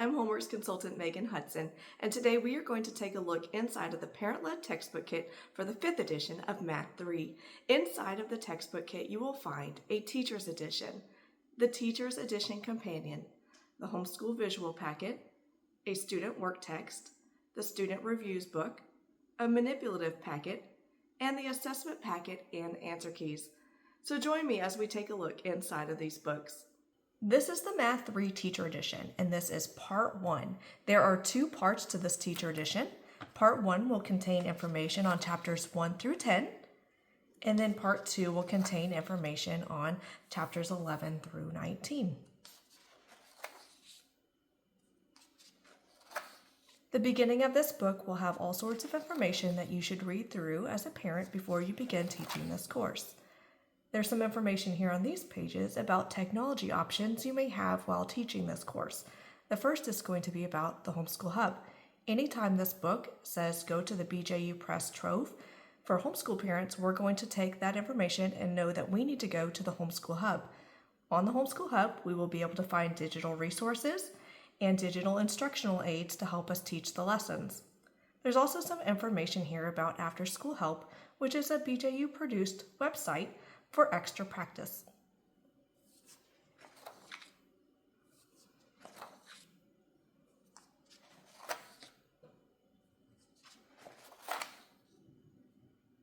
I'm Homeworks Consultant Megan Hutson, and today we are going to take a look inside of the Parent-Led Textbook Kit for the 5th edition of Math 3. Inside of the textbook kit, you will find a Teacher's Edition, the Teacher's Edition Companion, the Homeschool Visual Packet, a Student Work Text, the Student Reviews Book, a Manipulative Packet, and the Assessment Packet and Answer Keys. So join me as we take a look inside of these books. This is the Math 3 Teacher Edition, and this is Part 1. There are 2 parts to this Teacher Edition. Part 1 will contain information on chapters 1 through 10, and then Part 2 will contain information on chapters 11 through 19. The beginning of this book will have all sorts of information that you should read through as a parent before you begin teaching this course. There's some information here on these pages about technology options you may have while teaching this course. The first is going to be about the Homeschool Hub. Anytime this book says go to the BJU Press Trove, for homeschool parents, we're going to take that information and know that we need to go to the Homeschool Hub. On the Homeschool Hub, we will be able to find digital resources and digital instructional aids to help us teach the lessons. There's also some information here about After School Help, which is a BJU-produced website for extra practice.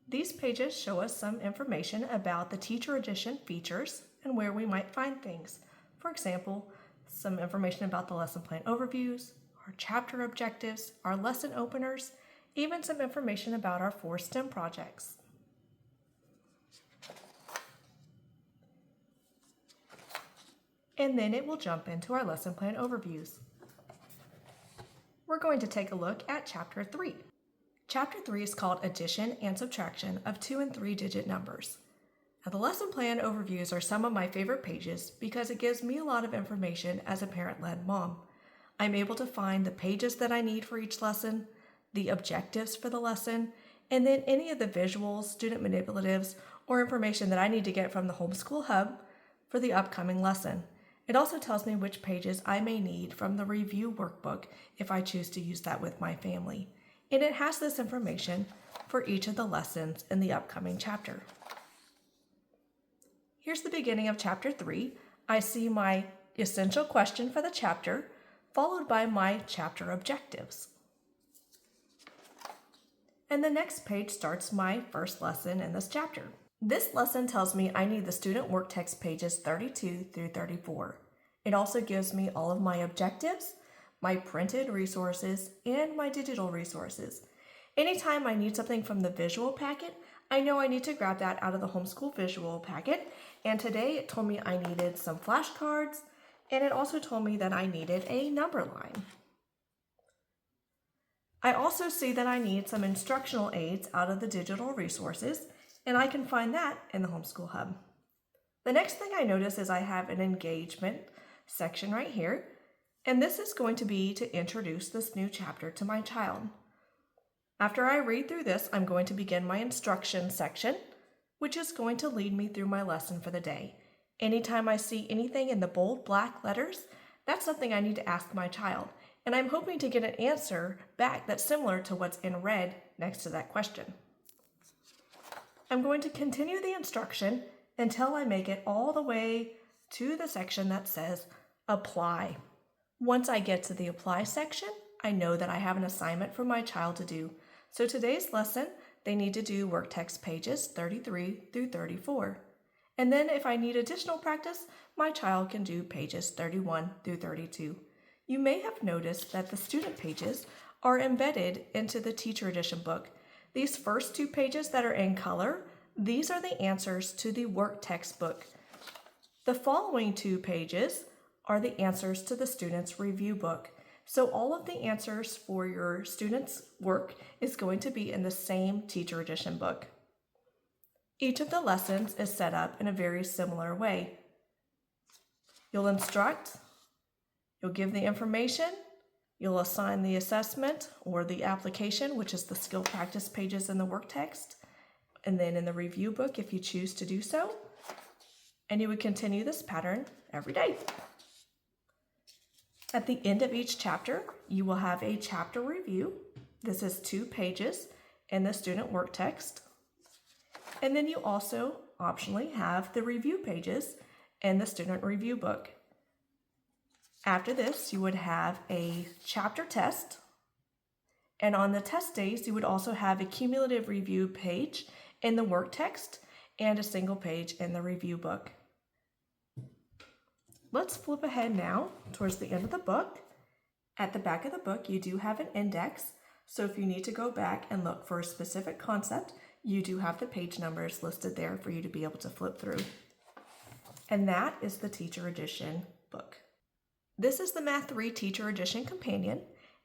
These pages show us some information about the Teacher Edition features and where we might find things. For example, some information about the lesson plan overviews, our chapter objectives, our lesson openers, even some information about our 4 STEM projects. And then it will jump into our lesson plan overviews. We're going to take a look at Chapter 3. Chapter 3 is called Addition and Subtraction of 2- and 3-digit numbers. Now, the lesson plan overviews are some of my favorite pages because it gives me a lot of information as a parent-led mom. I'm able to find the pages that I need for each lesson, the objectives for the lesson, and then any of the visuals, student manipulatives, or information that I need to get from the Homeschool Hub for the upcoming lesson. It also tells me which pages I may need from the review workbook if I choose to use that with my family. And it has this information for each of the lessons in the upcoming chapter. Here's the beginning of Chapter 3. I see my essential question for the chapter, followed by my chapter objectives. And the next page starts my first lesson in this chapter. This lesson tells me I need the student work text pages 32 through 34. It also gives me all of my objectives, my printed resources, and my digital resources. Anytime I need something from the visual packet, I know I need to grab that out of the Homeschool Visual Packet. And today it told me I needed some flashcards, and it also told me that I needed a number line. I also see that I need some instructional aids out of the digital resources, and I can find that in the Homeschool Hub. The next thing I notice is I have an engagement section right here, and this is going to be to introduce this new chapter to my child. After I read through this, I'm going to begin my instruction section, which is going to lead me through my lesson for the day. Anytime I see anything in the bold black letters, that's something I need to ask my child, and I'm hoping to get an answer back that's similar to what's in red next to that question. I'm going to continue the instruction until I make it all the way to the section that says Apply. Once I get to the Apply section, I know that I have an assignment for my child to do. So today's lesson, they need to do work text pages 33 through 34. And then if I need additional practice, my child can do pages 31 through 32. You may have noticed that the student pages are embedded into the Teacher Edition book. These first 2 pages that are in color, these are the answers to the work textbook. The following 2 pages are the answers to the student's review book. So all of the answers for your student's work is going to be in the same Teacher Edition book. Each of the lessons is set up in a very similar way. You'll instruct, you'll give the information, you'll assign the assessment or the application, which is the skill practice pages in the work text, and then in the review book if you choose to do so. And you would continue this pattern every day. At the end of each chapter, you will have a chapter review. This is 2 pages in the student work text. And then you also optionally have the review pages in the student review book. After this, you would have a chapter test. And on the test days, you would also have a cumulative review page in the work text and a single page in the review book. Let's flip ahead now towards the end of the book. At the back of the book, you do have an index. So if you need to go back and look for a specific concept, you do have the page numbers listed there for you to be able to flip through. And that is the Teacher Edition book. This is the Math 3 Teacher Edition Companion,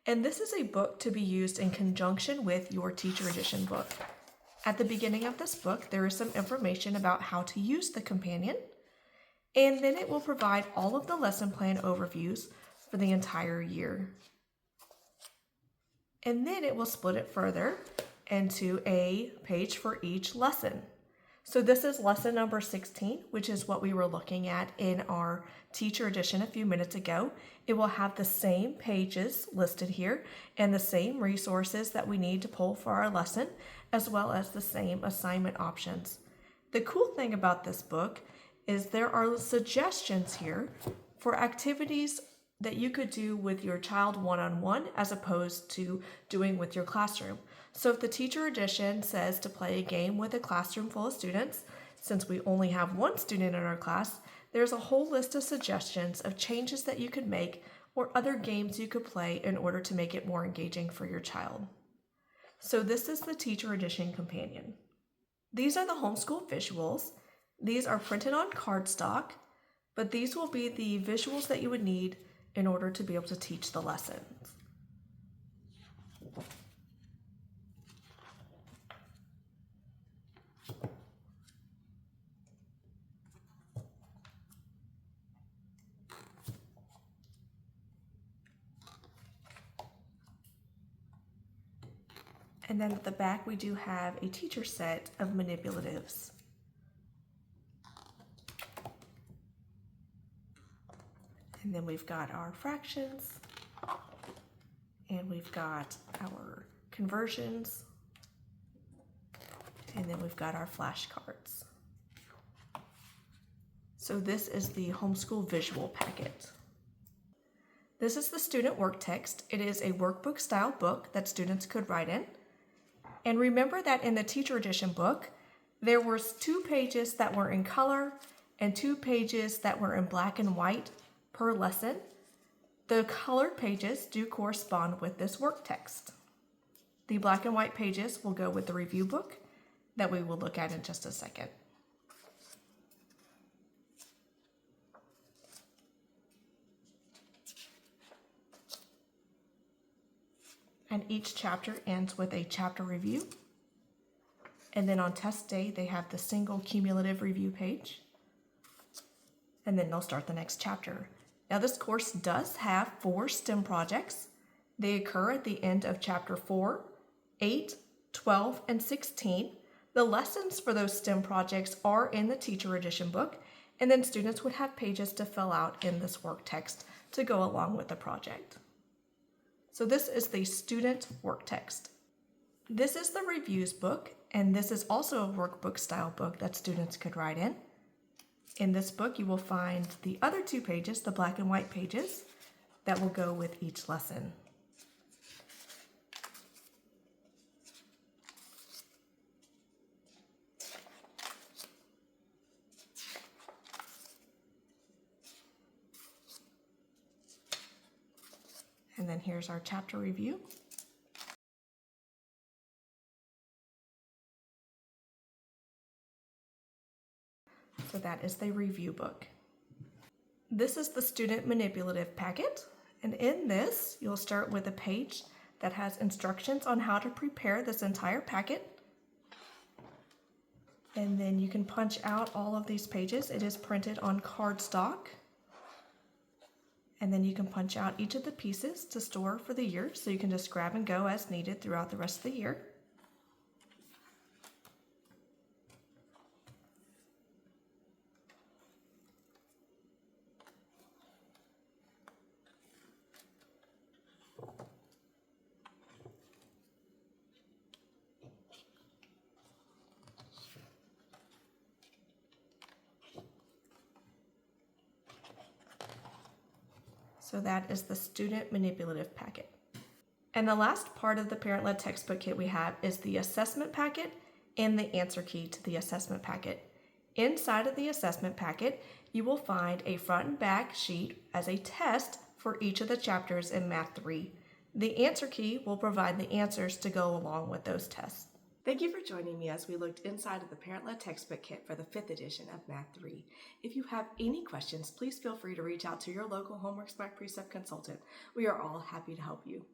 and this is a book to be used in conjunction with your Teacher Edition book. At the beginning of this book, there is some information about how to use the companion, and then it will provide all of the lesson plan overviews for the entire year. And then it will split it further into a page for each lesson. So this is lesson number 16, which is what we were looking at in our Teacher Edition a few minutes ago. It will have the same pages listed here and the same resources that we need to pull for our lesson, as well as the same assignment options. The cool thing about this book is there are suggestions here for activities that you could do with your child one-on-one as opposed to doing with your classroom. So if the Teacher Edition says to play a game with a classroom full of students, since we only have 1 student in our class, there's a whole list of suggestions of changes that you could make or other games you could play in order to make it more engaging for your child. So this is the Teacher Edition Companion. These are the homeschool visuals. These are printed on cardstock, but these will be the visuals that you would need in order to be able to teach the lessons. And then at the back, we do have a teacher set of manipulatives. And then we've got our fractions, and we've got our conversions, and then we've got our flashcards. So this is the homeschool visual packet. This is the student work text. It is a workbook style book that students could write in. And remember that in the Teacher Edition book, there were 2 pages that were in color and 2 pages that were in black and white per lesson. The colored pages do correspond with this work text. The black and white pages will go with the review book that we will look at in just a second. And each chapter ends with a chapter review. And then on test day, they have the single cumulative review page. And then they'll start the next chapter. Now this course does have 4 STEM projects. They occur at the end of chapter 4, 8, 12, and 16. The lessons for those STEM projects are in the Teacher Edition book, and then students would have pages to fill out in this work text to go along with the project. So this is the student work text. This is the reviews book, and this is also a workbook style book that students could write in. In this book, you will find the other 2 pages, the black and white pages, that will go with each lesson. And then here's our chapter review. So that is the review book. This is the student manipulative packet. And in this, you'll start with a page that has instructions on how to prepare this entire packet. And then you can punch out all of these pages. It is printed on cardstock. And then you can punch out each of the pieces to store for the year, so you can just grab and go as needed throughout the rest of the year. So that is the Student Manipulative Packet. And the last part of the parent-led textbook kit we have is the assessment packet and the answer key to the assessment packet. Inside of the assessment packet, you will find a front and back sheet as a test for each of the chapters in Math 3. The answer key will provide the answers to go along with those tests. Thank you for joining me as we looked inside of the parent-led textbook kit for the 5th edition of Math 3. If you have any questions, please feel free to reach out to your local Homeworks by Precept consultant. We are all happy to help you.